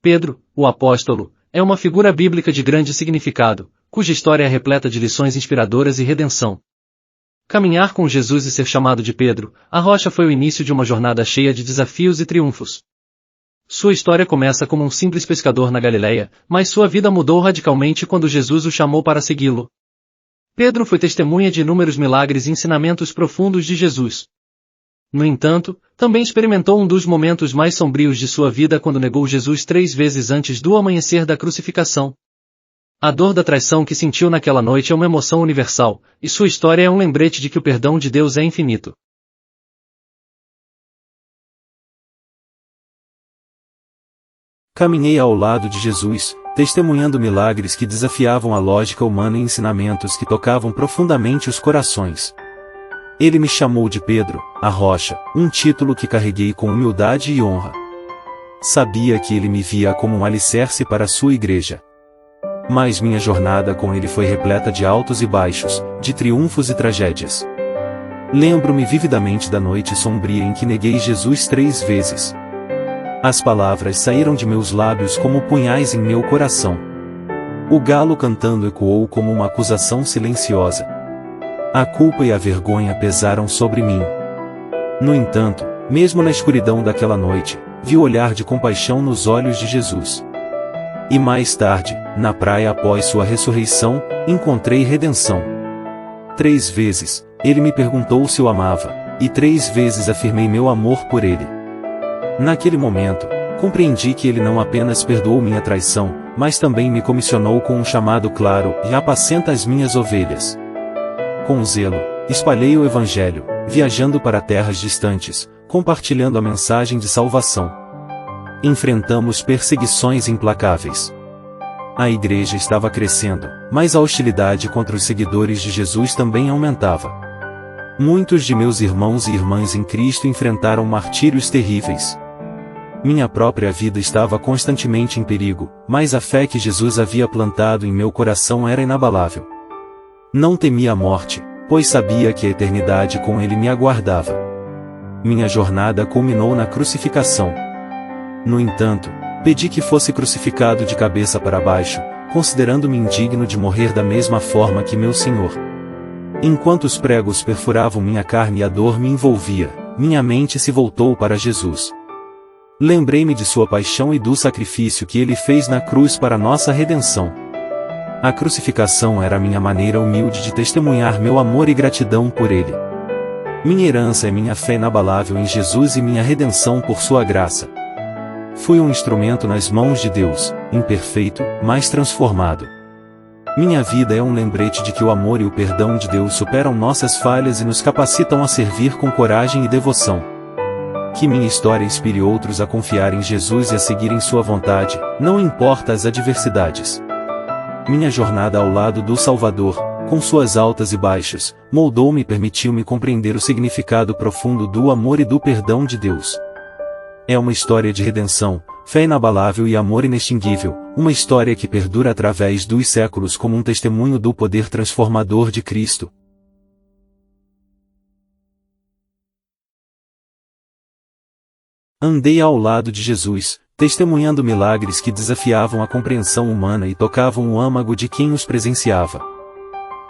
Pedro, o apóstolo, é uma figura bíblica de grande significado, cuja história é repleta de lições inspiradoras e redenção. Caminhar com Jesus e ser chamado de Pedro, a rocha foi o início de uma jornada cheia de desafios e triunfos. Sua história começa como um simples pescador na Galileia, mas sua vida mudou radicalmente quando Jesus o chamou para segui-lo. Pedro foi testemunha de inúmeros milagres e ensinamentos profundos de Jesus. No entanto, também experimentou um dos momentos mais sombrios de sua vida quando negou Jesus 3 vezes antes do amanhecer da crucificação. A dor da traição que sentiu naquela noite é uma emoção universal, e sua história é um lembrete de que o perdão de Deus é infinito. Caminhei ao lado de Jesus, testemunhando milagres que desafiavam a lógica humana e ensinamentos que tocavam profundamente os corações. Ele me chamou de Pedro, a rocha, um título que carreguei com humildade e honra. Sabia que ele me via como um alicerce para a sua igreja. Mas minha jornada com ele foi repleta de altos e baixos, de triunfos e tragédias. Lembro-me vividamente da noite sombria em que neguei Jesus 3 vezes. As palavras saíram de meus lábios como punhais em meu coração. O galo cantando ecoou como uma acusação silenciosa. A culpa e a vergonha pesaram sobre mim. No entanto, mesmo na escuridão daquela noite, vi o olhar de compaixão nos olhos de Jesus. E mais tarde, na praia após sua ressurreição, encontrei redenção. 3 vezes, ele me perguntou se eu amava, e 3 vezes afirmei meu amor por ele. Naquele momento, compreendi que ele não apenas perdoou minha traição, mas também me comissionou com um chamado claro: e apacenta as minhas ovelhas. Com zelo, espalhei o Evangelho, viajando para terras distantes, compartilhando a mensagem de salvação. Enfrentamos perseguições implacáveis. A igreja estava crescendo, mas a hostilidade contra os seguidores de Jesus também aumentava. Muitos de meus irmãos e irmãs em Cristo enfrentaram martírios terríveis. Minha própria vida estava constantemente em perigo, mas a fé que Jesus havia plantado em meu coração era inabalável. Não temia a morte, pois sabia que a eternidade com ele me aguardava. Minha jornada culminou na crucificação. No entanto, pedi que fosse crucificado de cabeça para baixo, considerando-me indigno de morrer da mesma forma que meu Senhor. Enquanto os pregos perfuravam minha carne e a dor me envolvia, minha mente se voltou para Jesus. Lembrei-me de sua paixão e do sacrifício que ele fez na cruz para nossa redenção. A crucificação era a minha maneira humilde de testemunhar meu amor e gratidão por ele. Minha herança é minha fé inabalável em Jesus e minha redenção por sua graça. Fui um instrumento nas mãos de Deus, imperfeito, mas transformado. Minha vida é um lembrete de que o amor e o perdão de Deus superam nossas falhas e nos capacitam a servir com coragem e devoção. Que minha história inspire outros a confiar em Jesus e a seguirem sua vontade, não importa as adversidades. Minha jornada ao lado do Salvador, com suas altas e baixas, moldou-me e permitiu-me compreender o significado profundo do amor e do perdão de Deus. É uma história de redenção, fé inabalável e amor inextinguível, uma história que perdura através dos séculos como um testemunho do poder transformador de Cristo. Andei ao lado de Jesus, testemunhando milagres que desafiavam a compreensão humana e tocavam o âmago de quem os presenciava.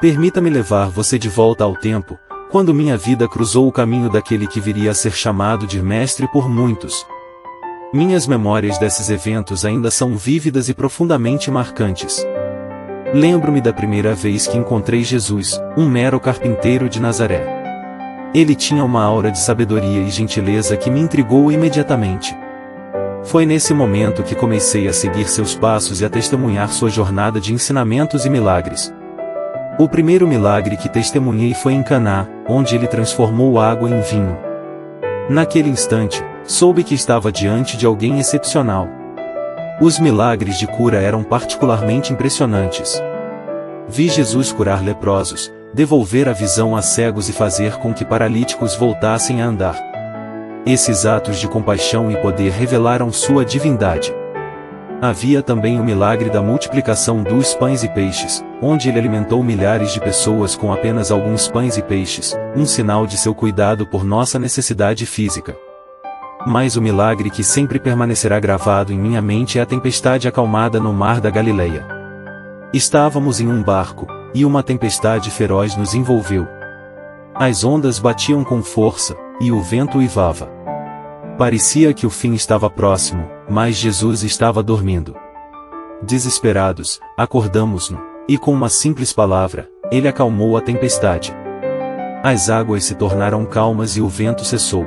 Permita-me levar você de volta ao tempo, quando minha vida cruzou o caminho daquele que viria a ser chamado de mestre por muitos. Minhas memórias desses eventos ainda são vívidas e profundamente marcantes. Lembro-me da primeira vez que encontrei Jesus, um mero carpinteiro de Nazaré. Ele tinha uma aura de sabedoria e gentileza que me intrigou imediatamente. Foi nesse momento que comecei a seguir seus passos e a testemunhar sua jornada de ensinamentos e milagres. O primeiro milagre que testemunhei foi em Caná, onde ele transformou água em vinho. Naquele instante, soube que estava diante de alguém excepcional. Os milagres de cura eram particularmente impressionantes. Vi Jesus curar leprosos, devolver a visão a cegos e fazer com que paralíticos voltassem a andar. Esses atos de compaixão e poder revelaram sua divindade. Havia também o milagre da multiplicação dos pães e peixes, onde ele alimentou milhares de pessoas com apenas alguns pães e peixes, um sinal de seu cuidado por nossa necessidade física. mas o milagre que sempre permanecerá gravado em minha mente é a tempestade acalmada no mar da Galileia. Estávamos em um barco, e uma tempestade feroz nos envolveu. As ondas batiam com força, e o vento uivava. Parecia que o fim estava próximo, mas Jesus estava dormindo. Desesperados, acordamos-no, e com uma simples palavra, ele acalmou a tempestade. As águas se tornaram calmas e o vento cessou.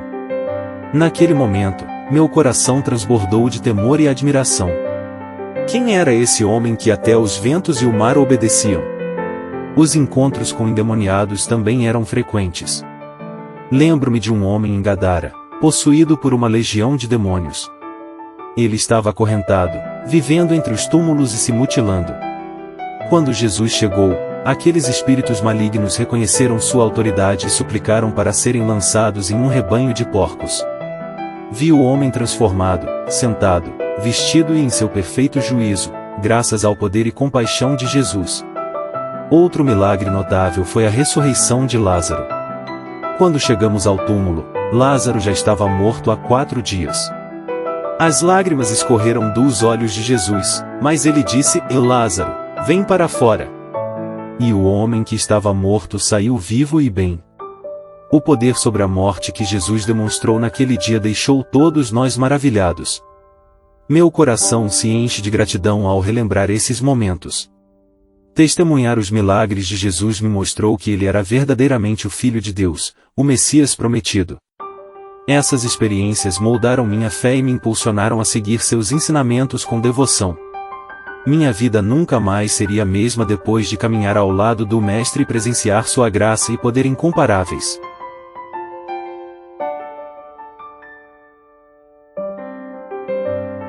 Naquele momento, meu coração transbordou de temor e admiração. Quem era esse homem que até os ventos e o mar obedeciam? Os encontros com endemoniados também eram frequentes. Lembro-me de um homem em Gadara, possuído por uma legião de demônios. Ele estava acorrentado, vivendo entre os túmulos e se mutilando. Quando Jesus chegou, aqueles espíritos malignos reconheceram sua autoridade e suplicaram para serem lançados em um rebanho de porcos. Vi o homem transformado, sentado, vestido e em seu perfeito juízo, graças ao poder e compaixão de Jesus. Outro milagre notável foi a ressurreição de Lázaro. Quando chegamos ao túmulo, Lázaro já estava morto há 4 dias. As lágrimas escorreram dos olhos de Jesus, mas ele disse: Lázaro, vem para fora. E o homem que estava morto saiu vivo e bem. O poder sobre a morte que Jesus demonstrou naquele dia deixou todos nós maravilhados. Meu coração se enche de gratidão ao relembrar esses momentos. Testemunhar os milagres de Jesus me mostrou que ele era verdadeiramente o Filho de Deus, o Messias prometido. Essas experiências moldaram minha fé e me impulsionaram a seguir seus ensinamentos com devoção. Minha vida nunca mais seria a mesma depois de caminhar ao lado do Mestre e presenciar sua graça e poder incomparáveis.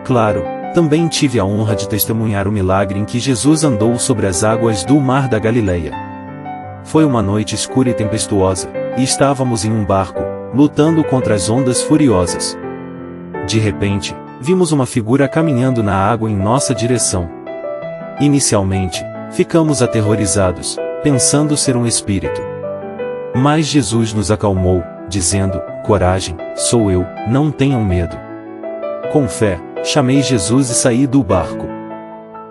Claro, também tive a honra de testemunhar o milagre em que Jesus andou sobre as águas do mar da Galileia. Foi uma noite escura e tempestuosa, e estávamos em um barco, lutando contra as ondas furiosas. De repente, vimos uma figura caminhando na água em nossa direção. Inicialmente, ficamos aterrorizados, pensando ser um espírito. Mas Jesus nos acalmou, dizendo: coragem, sou eu, não tenham medo. Com fé, chamei Jesus e saí do barco.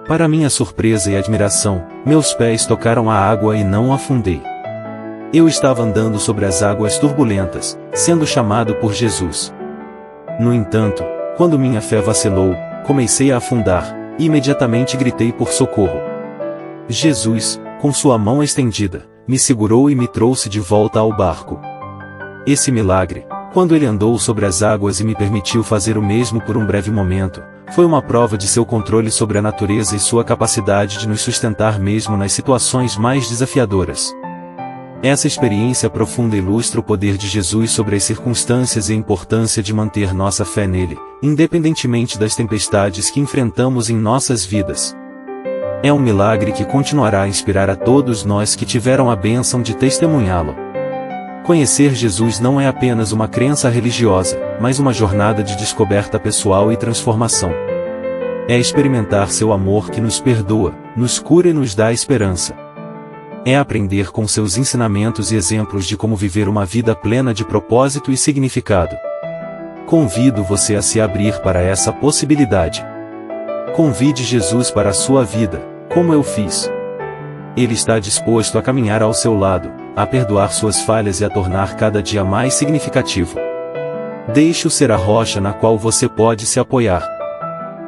Para minha surpresa e admiração, meus pés tocaram a água e não afundei. Eu estava andando sobre as águas turbulentas, sendo chamado por Jesus. No entanto, quando minha fé vacilou, comecei a afundar, e imediatamente gritei por socorro. Jesus, com sua mão estendida, me segurou e me trouxe de volta ao barco. Esse milagre, quando ele andou sobre as águas e me permitiu fazer o mesmo por um breve momento, foi uma prova de seu controle sobre a natureza e sua capacidade de nos sustentar mesmo nas situações mais desafiadoras. Essa experiência profunda ilustra o poder de Jesus sobre as circunstâncias e a importância de manter nossa fé nele, independentemente das tempestades que enfrentamos em nossas vidas. É um milagre que continuará a inspirar a todos nós que tiveram a bênção de testemunhá-lo. Conhecer Jesus não é apenas uma crença religiosa, mas uma jornada de descoberta pessoal e transformação. É experimentar seu amor que nos perdoa, nos cura e nos dá esperança. É aprender com seus ensinamentos e exemplos de como viver uma vida plena de propósito e significado. Convido você a se abrir para essa possibilidade. Convide Jesus para a sua vida, como eu fiz. Ele está disposto a caminhar ao seu lado, a perdoar suas falhas e a tornar cada dia mais significativo. Deixe-o ser a rocha na qual você pode se apoiar.